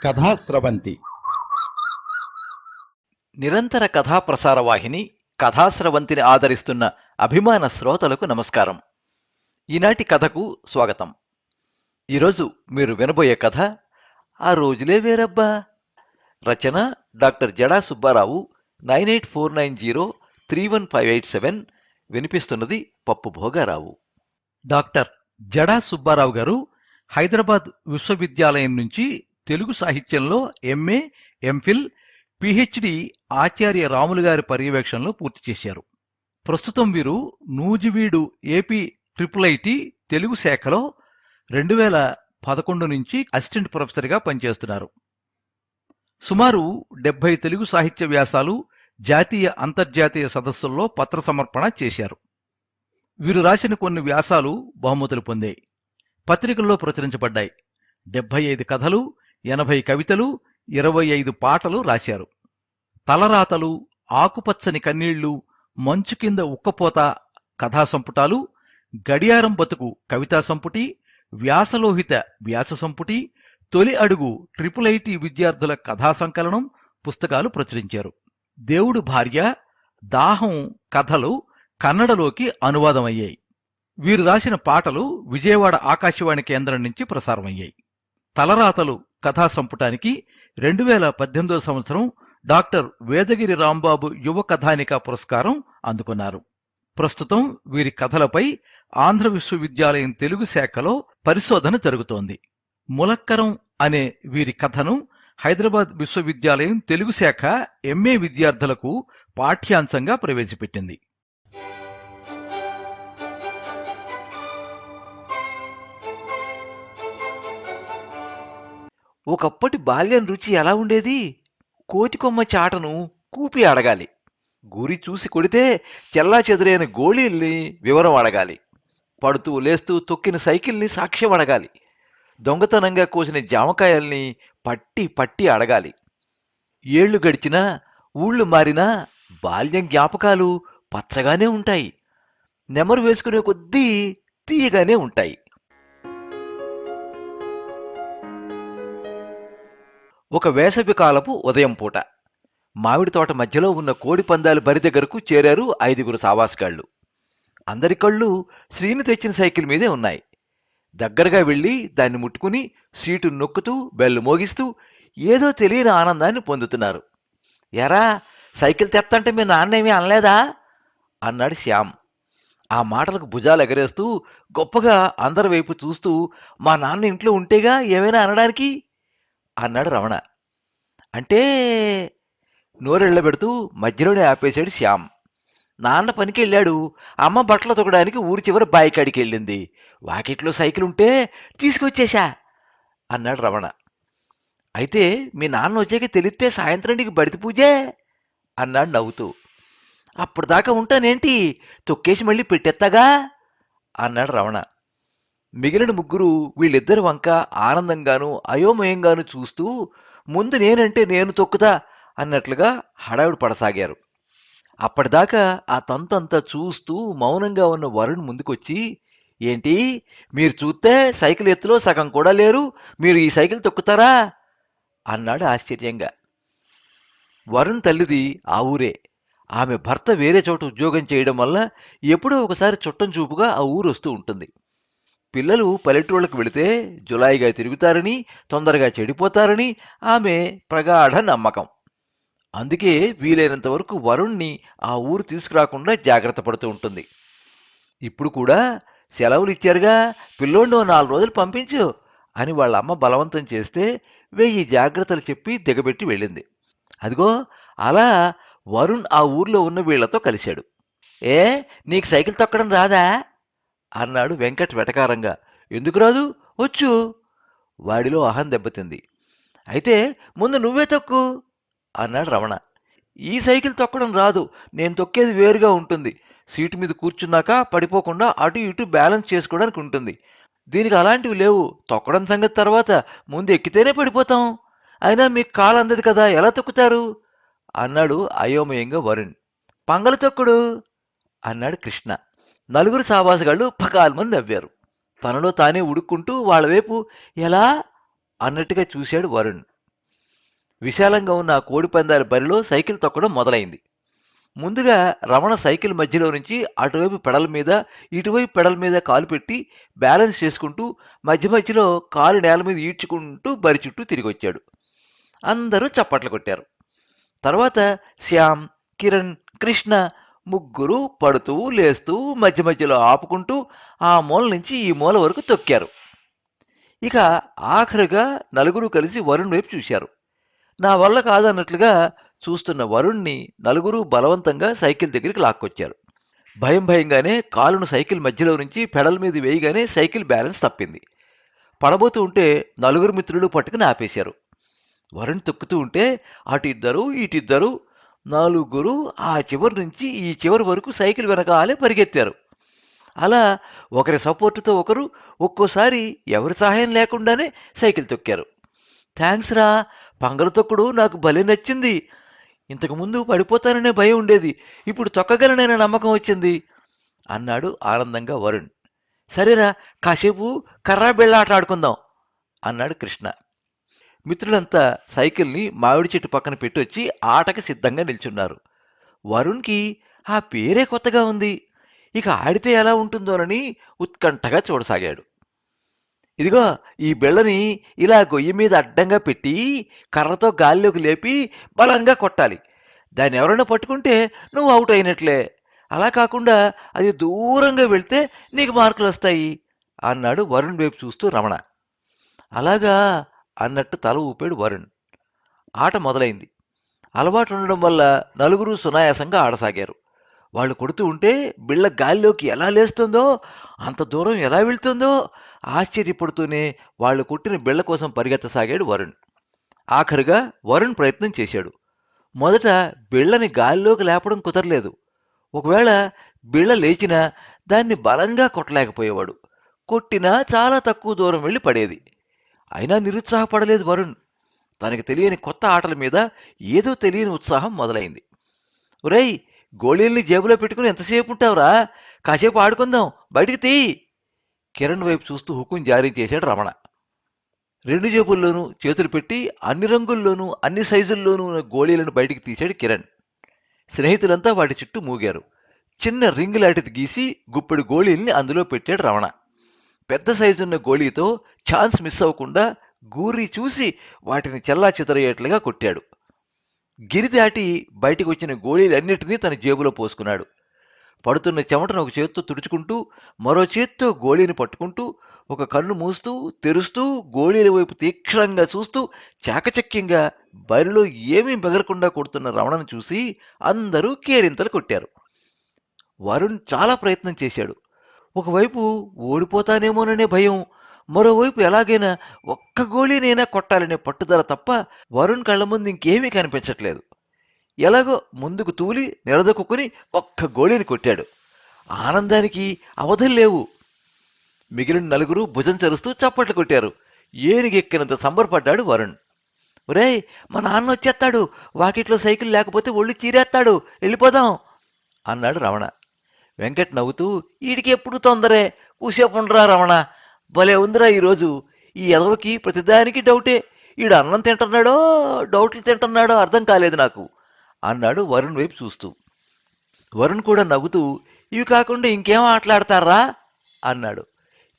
కథాస్రవంతి నిరంతర కథా ప్రసార వాహిని కథాస్రవంతిని ఆదరిస్తున్న అభిమాన శ్రోతలకు నమస్కారం. ఈనాటి కథకు స్వాగతం. ఈరోజు మీరు వినబోయే కథ ఆ రోజులే వేరబ్బా. రచన డాక్టర్ జడా సుబ్బారావు. 9849031587. వినిపిస్తున్నది పప్పు భోగారావు. డాక్టర్ జడా సుబ్బారావు గారు హైదరాబాద్ విశ్వవిద్యాలయం నుంచి తెలుగు సాహిత్యంలో ఎంఏ, ఎంఫిల్, పిహెచ్డి ఆచార్య రాములు గారి పర్యవేక్షణలో పూర్తి చేశారు. ప్రస్తుతం వీరు నూజివీడు ఏపీ ఐఐటి తెలుగు శాఖలో 2011 నుంచి అసిస్టెంట్ ప్రొఫెసర్గా పనిచేస్తున్నారు. సుమారు 70 తెలుగు సాహిత్య వ్యాసాలు జాతీయ, అంతర్జాతీయ సదస్సుల్లో పత్ర సమర్పణ చేశారు. వీరు రాసిన కొన్ని వ్యాసాలు బహుమతులు పొందాయి, పత్రికల్లో ప్రచురించబడ్డాయి. 75 కథలు, 80 కవితలు, 25 పాటలు రాశారు. తలరాతలు, ఆకుపచ్చని కన్నీళ్లు, మంచు కింద ఉక్కపోత కథా సంపుటాలు, గడియారం బతుకు కవితా సంపుటి, వ్యాసలోహిత వ్యాస సంపుటి, తొలి అడుగు ఐఐటి విద్యార్థుల కథా సంకలనం పుస్తకాలు ప్రచురించారు. దేవుడు భార్య, దాహం కథలు కన్నడలోకి అనువాదమయ్యాయి. వీరు రాసిన పాటలు విజయవాడ ఆకాశవాణి కేంద్రం నుంచి ప్రసారమయ్యాయి. తలరాతలు కథా సంపుటానికి 2018 సంవత్సరం డాక్టర్ వేదగిరి రాంబాబు యువ కథానిక పురస్కారం అందుకున్నారు. ప్రస్తుతం వీరి కథలపై ఆంధ్ర విశ్వవిద్యాలయం తెలుగు శాఖలో పరిశోధన జరుగుతోంది. ములక్కరం అనే వీరి కథను హైదరాబాద్ విశ్వవిద్యాలయం తెలుగు శాఖ ఎంఏ విద్యార్థులకు పాఠ్యాంశంగా ప్రవేశపెట్టింది. ఒకప్పటి బాల్యం రుచి ఎలా ఉండేది? కోతికొమ్మ చాటను కూపి అడగాలి. గురి చూసి కొడితే చెల్లా చెదురైన గోళీల్ని వివరం అడగాలి. పడుతూ లేస్తూ తొక్కిన సైకిల్ని సాక్ష్యం అడగాలి. దొంగతనంగా కోసిన జామకాయల్ని పట్టి పట్టి అడగాలి. ఏళ్లు గడిచినా, ఊళ్ళు మారినా బాల్యం జ్ఞాపకాలు పచ్చగానే ఉంటాయి. నెమరు వేసుకునే కొద్దీ తీయగానే ఉంటాయి. ఒక వేసవి కాలపు ఉదయం పూట మామిడి తోట మధ్యలో ఉన్న కోడి పందాలు బరి దగ్గరకు చేరారు 5 సావాసగాళ్లు. అందరి కళ్ళు శ్రీని తెచ్చిన సైకిల్ మీదే ఉన్నాయి. దగ్గరగా వెళ్ళి దాన్ని ముట్టుకుని సీటు నొక్కుతూ బెల్లు మోగిస్తూ ఏదో తెలియని ఆనందాన్ని పొందుతున్నారు. ఎరా, సైకిల్ తెత్తంటే మీ నాన్నేమీ అనలేదా అన్నాడు శ్యామ్. ఆ మాటలకు భుజాలు ఎగరేస్తూ గొప్పగా అందరి వైపు చూస్తూ మా నాన్న ఇంట్లో ఉంటేగా ఏమైనా అనడానికి అన్నాడు రమణ. అంటే నోరెళ్లబెడుతూ మధ్యలోనే ఆపేశాడు శ్యామ్. నాన్న పనికి వెళ్ళాడు, అమ్మ బట్టలు తొక్కడానికి ఊరి చివరి బాయికాడికి వెళ్ళింది. వాకిట్లో సైకిల్ ఉంటే తీసుకొచ్చేశా అన్నాడు రమణ. అయితే మీ నాన్న వచ్చాక తెలిస్తే సాయంత్రం నీకు బడితి పూజే అన్నాడు నవ్వుతూ. అప్పటిదాకా ఉంటానేంటి, తొక్కేసి మళ్ళీ పెట్టేస్తాగా అన్నాడు రమణ. మిగిలిన ముగ్గురు వీళ్ళిద్దరి వంక ఆనందంగానూ అయోమయంగానూ చూస్తూ ముందు నేనంటే నేను తొక్కుతా అన్నట్లుగా హడావిడి పడసాగారు. అప్పటిదాకా ఆ తంతంతా చూస్తూ మౌనంగా ఉన్న వరుణ్ ముందుకొచ్చి, ఏంటి మీరు చూస్తే సైకిల్ ఎత్తులో సగం కూడా లేరు, మీరు ఈ సైకిల్ తొక్కుతారా అన్నాడు ఆశ్చర్యంగా. వరుణ్ తల్లిది ఆ ఊరే. ఆమె భర్త వేరే చోట ఉద్యోగం చేయడం వల్ల ఎప్పుడో ఒకసారి చుట్టం చూపుగా ఆ ఊరు వస్తూ ఉంటుంది. పిల్లలు పల్లెటూళ్ళకు వెళితే జులాయిగా తిరుగుతారని, తొందరగా చెడిపోతారని ఆమె ప్రగాఢ నమ్మకం. అందుకే వీలైనంత వరకు వరుణ్ణి ఆ ఊరు తీసుకురాకుండా జాగ్రత్త పడుతూ ఉంటుంది. ఇప్పుడు కూడా సెలవులు ఇచ్చారుగా, పిల్లోండో 4 రోజులు పంపించు అని వాళ్ళ అమ్మ బలవంతం చేస్తే 1000 జాగ్రత్తలు చెప్పి దిగబెట్టి వెళ్ళింది. అదిగో అలా వరుణ్ ఆ ఊర్లో ఉన్న వీళ్లతో కలిశాడు. ఏ, నీకు సైకిల్ తొక్కడం రాదా అన్నాడు వెంకట్ వెటకారంగా. ఎందుకు రాదు, వచ్చు. వాడిలో అహం దెబ్బతింది. అయితే ముందు నువ్వే తొక్కు అన్నాడు రమణ. ఈ సైకిల్ తొక్కడం రాదు, నేను తొక్కేది వేరుగా ఉంటుంది. సీటు మీద కూర్చున్నాక పడిపోకుండా అటు ఇటు బ్యాలెన్స్ చేసుకోవడానికి ఉంటుంది. దీనికి అలాంటివి లేవు. తొక్కడం సంగతి తర్వాత, ముందు ఎక్కితేనే పడిపోతాం. అయినా మీకు కాలు అందదు కదా, ఎలా తొక్కుతారు అన్నాడు అయోమయంగా వరుణ్. పంగలు తొక్కుడు అన్నాడు కృష్ణ. 4 సావాసగాళ్ళు పకాల్మని నవ్వారు. తనలో తానే ఉడుక్కుంటూ వాళ్ళ వైపు ఎలా అన్నట్టుగా చూశాడు వరుణ్. విశాలంగా ఉన్న ఆ కోడిపందాల బరిలో సైకిల్ తొక్కడం మొదలైంది. ముందుగా రమణ సైకిల్ మధ్యలో నుంచి అటువైపు పెడల మీద, ఇటువైపు పెడల మీద కాలు పెట్టి బ్యాలెన్స్ చేసుకుంటూ మధ్య మధ్యలో కాలు నేల మీద ఈడ్చుకుంటూ బరి చుట్టూ తిరిగొచ్చాడు. అందరూ చప్పట్లు కొట్టారు. తర్వాత శ్యామ్, కిరణ్, కృష్ణ ముగ్గురు పడుతూ లేస్తూ మధ్య మధ్యలో ఆపుకుంటూ ఆ మూల నుంచి ఈ మూల వరకు తొక్కారు. ఇక ఆఖరుగా నలుగురు కలిసి వరుణ్ వైపు చూశారు. నా వల్ల కాదన్నట్లుగా చూస్తున్న వరుణ్ణి నలుగురు బలవంతంగా సైకిల్ దగ్గరికి లాక్కొచ్చారు. భయం భయంగానే కాలును సైకిల్ మధ్యలో నుంచి పెడల్ మీద వేయగానే సైకిల్ బ్యాలెన్స్ తప్పింది. పడబోతూ ఉంటే నలుగురు మిత్రులు పట్టుకుని ఆపేశారు. వరుణ్ తొక్కుతూ ఉంటే అటు ఇద్దరు ఇటిద్దరు నలుగురు ఆ చివరి నుంచి ఈ చివరి వరకు సైకిల్ వెనకాలే పరిగెత్తారు. అలా ఒకరి సపోర్టుతో ఒకరు ఒక్కోసారి ఎవరి సహాయం లేకుండానే సైకిల్ తొక్కారు. థ్యాంక్స్ రా, పంగల తొక్కుడు నాకు భలే నచ్చింది. ఇంతకుముందు పడిపోతాననే భయం ఉండేది, ఇప్పుడు తొక్కగలననే నమ్మకం వచ్చింది అన్నాడు ఆనందంగా వరుణ్. సరేరా, కాసేపు కర్రా బిళ్ళ ఆట ఆడుకుందాం అన్నాడు కృష్ణ. మిత్రులంతా సైకిల్ని మామిడి చెట్టు పక్కన పెట్టొచ్చి ఆటకి సిద్ధంగా నిల్చున్నారు. వరుణ్కి ఆ పేరే కొత్తగా ఉంది. ఇక ఆడితే ఎలా ఉంటుందోనని ఉత్కంఠగా చూడసాగాడు. ఇదిగో ఈ బిళ్ళని ఇలా గొయ్యి మీద అడ్డంగా పెట్టి కర్రతో గాల్లోకి లేపి బలంగా కొట్టాలి. దాన్ని ఎవరైనా పట్టుకుంటే నువ్వు అవుట్ అయినట్లే. అలా కాకుండా అది దూరంగా వెళ్తే నీకు మార్కులు వస్తాయి అన్నాడు వరుణ్ వైపు చూస్తూ రమణ. అలాగా అన్నట్టు తల ఊపాడు వరుణ్. ఆట మొదలైంది. అలవాటు ఉండడం వల్ల నలుగురు సునాయాసంగా ఆడసాగారు. వాళ్ళు కొడుతూ ఉంటే బిళ్ళ గాల్లోకి ఎలా లేస్తుందో, అంత దూరం ఎలా వెళ్తుందో ఆశ్చర్యపడుతూనే వాళ్ళు కొట్టిన బిళ్ళ కోసం పరిగెత్తసాగాడు వరుణ్. ఆఖరుగా వరుణ్ ప్రయత్నం చేశాడు. మొదట బిళ్ళని గాల్లోకి లేపడం కుదరలేదు. ఒకవేళ బిళ్ళ లేచినా దాన్ని బలంగా కొట్టలేకపోయేవాడు. కొట్టినా చాలా తక్కువ దూరం వెళ్ళి పడేది. అయినా నిరుత్సాహపడలేదు వరుణ్. తనకి తెలియని కొత్త ఆటల మీద ఏదో తెలియని ఉత్సాహం మొదలైంది. ఒరేయ్, గోళీల్ని జేబులో పెట్టుకుని ఎంతసేపు ఉంటావురా? కాసేపు ఆడుకుందాం, బయటికి తీ. కిరణ్ వైపు చూస్తూ హుకుం జారీ చేశాడు రమణ. రెండు జేబుల్లోనూ చేతులు పెట్టి అన్ని రంగుల్లోనూ అన్ని సైజుల్లోనూ ఉన్న గోళీలను బయటికి తీశాడు కిరణ్. స్నేహితులంతా వాటి చుట్టూ మూగారు. చిన్న రింగ్ లాంటిది గీసి గుప్పెడు గోళీల్ని అందులో పెట్టాడు రమణ. పెద్ద సైజున్న గోళీతో ఛాన్స్ మిస్ అవ్వకుండా గూరి చూసి వాటిని చెల్లా చెదరయ్యేట్లుగా కొట్టాడు. గిరి దాటి బయటికి వచ్చిన గోళీలన్నిటినీ తన జేబులో పోసుకున్నాడు. పడుతున్న చెమటను ఒక చేత్తో తుడుచుకుంటూ మరో చేత్తో గోళీని పట్టుకుంటూ ఒక కన్ను మూస్తూ తెరుస్తూ గోళీల వైపు తీక్షణంగా చూస్తూ చాకచక్యంగా బరిలో ఏమీ మిగలకుండా కొడుతున్న రమణను చూసి అందరూ కేరింతలు కొట్టారు. వరుణ్ చాలా ప్రయత్నం చేశాడు. ఒకవైపు ఓడిపోతానేమోననే భయం, మరోవైపు ఎలాగైనా ఒక్క గోళీనైనా కొట్టాలనే పట్టుదల తప్ప వరుణ్ కళ్ళ ముందు ఇంకేమీ కనిపించట్లేదు. ఎలాగో ముందుకు తూలి నిలదొక్కుని ఒక్క గోళీని కొట్టాడు. ఆనందానికి అవధులు లేవు. మిగిలిన నలుగురు భుజం చరుస్తూ చప్పట్లు కొట్టారు. ఏనుగెక్కినంత సంబరపడ్డాడు వరుణ్. ఒరేయ్, మా నాన్న వచ్చేస్తాడు, వాకిట్లో సైకిల్ లేకపోతే ఒళ్ళు చీరేస్తాడు, వెళ్ళిపోదాం అన్నాడు రమణ. వెంకట్ నవ్వుతూ, ఈడికి ఎప్పుడు తొందరే, కూసేపు ఉండరా రమణ, భలే ఉందిరా ఈరోజు. ఈ ఎదవకి ప్రతిదానికి డౌటే. ఈడు అన్నం తింటున్నాడో డౌట్లు తింటున్నాడో అర్థం కాలేదు నాకు అన్నాడు వరుణ్ వైపు చూస్తూ. వరుణ్ కూడా నవ్వుతూ, ఇవి కాకుండా ఇంకేం ఆటలాడతారా అన్నాడు.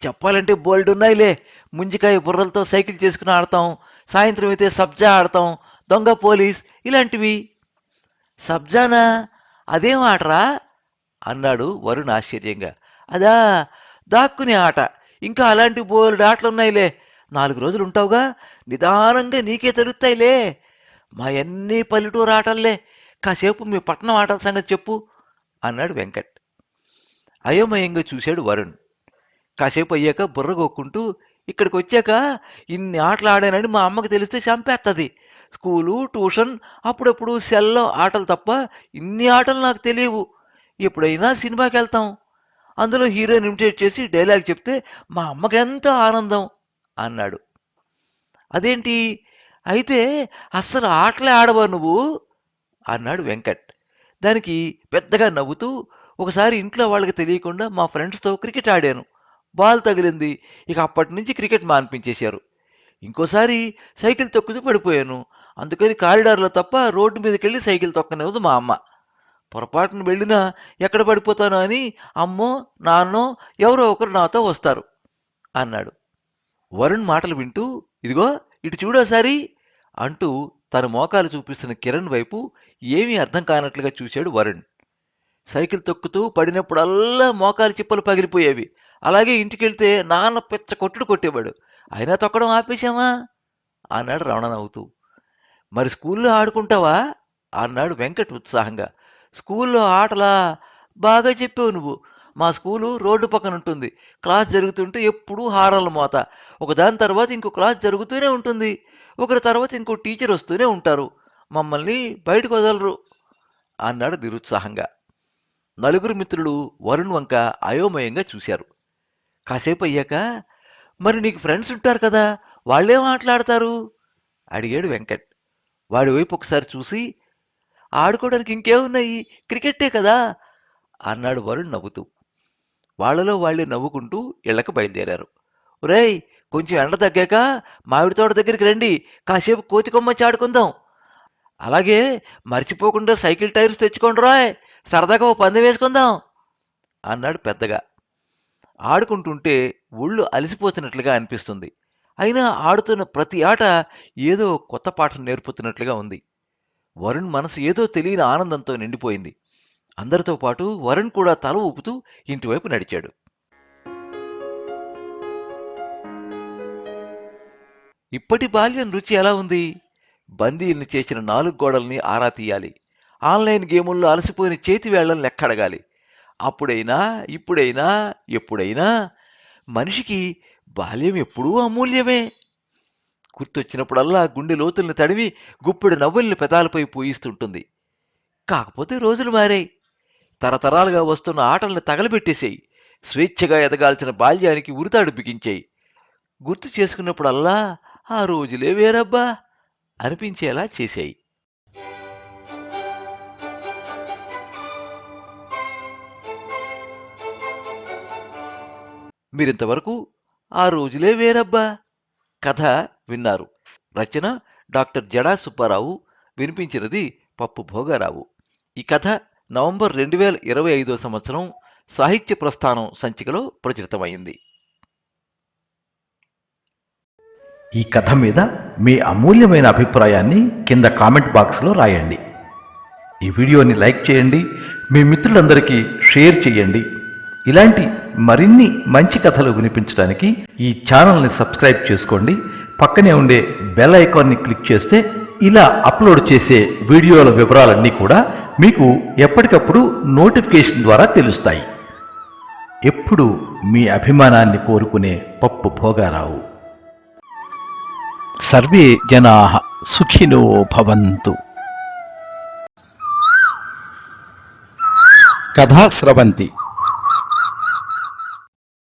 చెప్పాలంటే బోల్డ్ ఉన్నాయిలే. ముంజికాయ బుర్రలతో సైకిల్ చేసుకుని ఆడతాం, సాయంత్రం అయితే సబ్జా ఆడతాం, దొంగ పోలీస్, ఇలాంటివి. సబ్జానా? అదేం ఆటరా అన్నాడు వరుణ్ ఆశ్చర్యంగా. అదా, దాక్కునే ఆట. ఇంకా అలాంటి బోల్డ్ ఆటలున్నాయిలే. 4 రోజులు ఉంటావుగా, నిదానంగా నీకే తెలుస్తాయిలే. మా అన్నీ పల్లెటూరు ఆటల్లే. కాసేపు మీ పట్నం ఆటల సంగతి చెప్పు అన్నాడు వెంకట్. అయోమయంగా చూశాడు వరుణ్. కాసేపు అయ్యాక బుర్ర కొక్కుంటూ, ఇక్కడికి వచ్చాక ఇన్ని ఆటలు ఆడానని మా అమ్మకి తెలిస్తే చంపేస్తుంది. స్కూలు, ట్యూషన్, అప్పుడప్పుడు సెల్లో ఆటలు తప్ప ఇన్ని ఆటలు నాకు తెలియవు. ఎప్పుడైనా సినిమాకి వెళ్తాం, అందులో హీరోయిన్ ఇమిటేట్ చేసి డైలాగ్ చెప్తే మా అమ్మకి ఎంతో ఆనందం అన్నాడు. అదేంటి, అయితే అస్సలు ఆటలే ఆడవా నువ్వు అన్నాడు వెంకట్. దానికి పెద్దగా నవ్వుతూ, ఒకసారి ఇంట్లో వాళ్ళకి తెలియకుండా మా ఫ్రెండ్స్తో క్రికెట్ ఆడాను, బాల్ తగిలింది, ఇక అప్పటి నుంచి క్రికెట్ మాన్పించేశారు. ఇంకోసారి సైకిల్ తొక్కుతూ పడిపోయాను, అందుకని కారిడార్లో తప్ప రోడ్డు మీదకెళ్ళి సైకిల్ తొక్కనివ్వదు మా అమ్మ. పొరపాటున వెళ్ళినా ఎక్కడ పడిపోతానో అని అమ్మో నాన్నో ఎవరో ఒకరు నాతో వస్తారు అన్నాడు. వరుణ్ మాటలు వింటూ ఇదిగో ఇటు చూడోసారి అంటూ తన మోకాలు చూపిస్తున్న కిరణ్ వైపు ఏమీ అర్థం కానట్లుగా చూశాడు వరుణ్. సైకిల్ తొక్కుతూ పడినప్పుడల్లా మోకాలు చిప్పలు పగిలిపోయేవి. అలాగే ఇంటికెళ్తే నాన్న పెచ్చ కొట్టుడు కొట్టేవాడు. అయినా తొక్కడం ఆపేశామా అన్నాడు రమణ నవ్వుతూ. మరి స్కూల్లో ఆడుకుంటావా అన్నాడు వెంకట్ ఉత్సాహంగా. స్కూల్లో ఆటలా? బాగా చెప్పావు నువ్వు. మా స్కూలు రోడ్డు పక్కన ఉంటుంది. క్లాస్ జరుగుతుంటే ఎప్పుడూ హారన్ల మోత. ఒకదాని తర్వాత ఇంకో క్లాస్ జరుగుతూనే ఉంటుంది. ఒకరి తర్వాత ఇంకో టీచర్ వస్తూనే ఉంటారు. మమ్మల్ని బయటకు వదలరు అన్నాడు నిరుత్సాహంగా. నలుగురు మిత్రులు వరుణ్ వంక అయోమయంగా చూశారు. కాసేపు అయ్యాక మరి నీకు ఫ్రెండ్స్ ఉంటారు కదా, వాళ్ళేం మాట్లాడతారు అడిగాడు వెంకట్. వాడి వైపు ఒకసారి చూసి ఆడుకోవడానికి ఇంకేమున్నాయి, క్రికెట్టే కదా అన్నాడు వరుణ్ నవ్వుతూ. వాళ్లలో వాళ్లే నవ్వుకుంటూ ఇళ్లకు బయలుదేరారు. ఒరేయ్, కొంచెం ఎండ తగ్గాక మామిడి తోట దగ్గరికి రండి, కాసేపు కోతి కొమ్మచ్చి ఆడుకుందాం. అలాగే మర్చిపోకుండా సైకిల్ టైర్స్ తెచ్చుకోండి రాయ్, సరదాగా ఓ పందెం వేసుకుందాం అన్నాడు పెద్దగా. ఆడుకుంటుంటే ఒళ్ళు అలసిపోతున్నట్లుగా అనిపిస్తుంది. అయినా ఆడుతున్న ప్రతి ఆట ఏదో కొత్త పాఠం నేర్పుతున్నట్లుగా ఉంది. వరుణ్ మనసు ఏదో తెలియని ఆనందంతో నిండిపోయింది. అందరితో పాటు వరుణ్ కూడా తల ఊపుతూ ఇంటివైపు నడిచాడు. ఇప్పటి బాల్యం రుచి ఎలా ఉంది? బందీల్ని చేసిన 4 గోడల్ని ఆరా తీయాలి. ఆన్లైన్ గేముల్లో అలసిపోయిన చేతివేళ్లను లెక్కడగాలి. అప్పుడైనా ఇప్పుడైనా ఎప్పుడైనా మనిషికి బాల్యం ఎప్పుడూ అమూల్యమే. గుర్తొచ్చినప్పుడల్లా గుండె లోతుల్ని తడివి గుప్పెడు నవ్వుల్ని పెదాలపై పూయిస్తుంటుంది. కాకపోతే రోజులు మారాయి. తరతరాలుగా వస్తున్న ఆటల్ని తగలబెట్టేశాయి. స్వేచ్ఛగా ఎదగాల్సిన బాల్యానికి ఉరితాడు బిగించాయి. గుర్తు చేసుకున్నప్పుడల్లా ఆ రోజులే వేరబ్బా అనిపించేలా చేశాయి. మీరింతవరకు ఆ రోజులే వేరబ్బా కథ విన్నారు. రచన డాక్టర్ జడా సుబ్బారావు, వినిపించినది పప్పు భోగారావు. ఈ కథ నవంబర్ 2025 సంవత్సరం సాహిత్య ప్రస్థానం సంచికలో ప్రచురితమైంది. ఈ కథ మీద మీ అమూల్యమైన అభిప్రాయాన్ని కింద కామెంట్ బాక్స్లో రాయండి. ఈ వీడియోని లైక్ చేయండి, మీ మిత్రులందరికీ షేర్ చేయండి. ఇలాంటి మరిన్ని మంచి కథలు వినిపించడానికి ఈ ఛానల్ని సబ్స్క్రైబ్ చేసుకోండి. పక్కనే ఉండే బెల్ ఐకాన్ని క్లిక్ చేస్తే ఇలా అప్లోడ్ చేసే వీడియోల వివరాలన్నీ కూడా మీకు ఎప్పటికప్పుడు నోటిఫికేషన్ ద్వారా తెలుస్తాయి. ఎప్పుడు మీ అభిమానాన్ని కోరుకునే పప్పు భోగారావు. సర్వే జనాః సుఖినో భవంతు. కథా స్రవంతి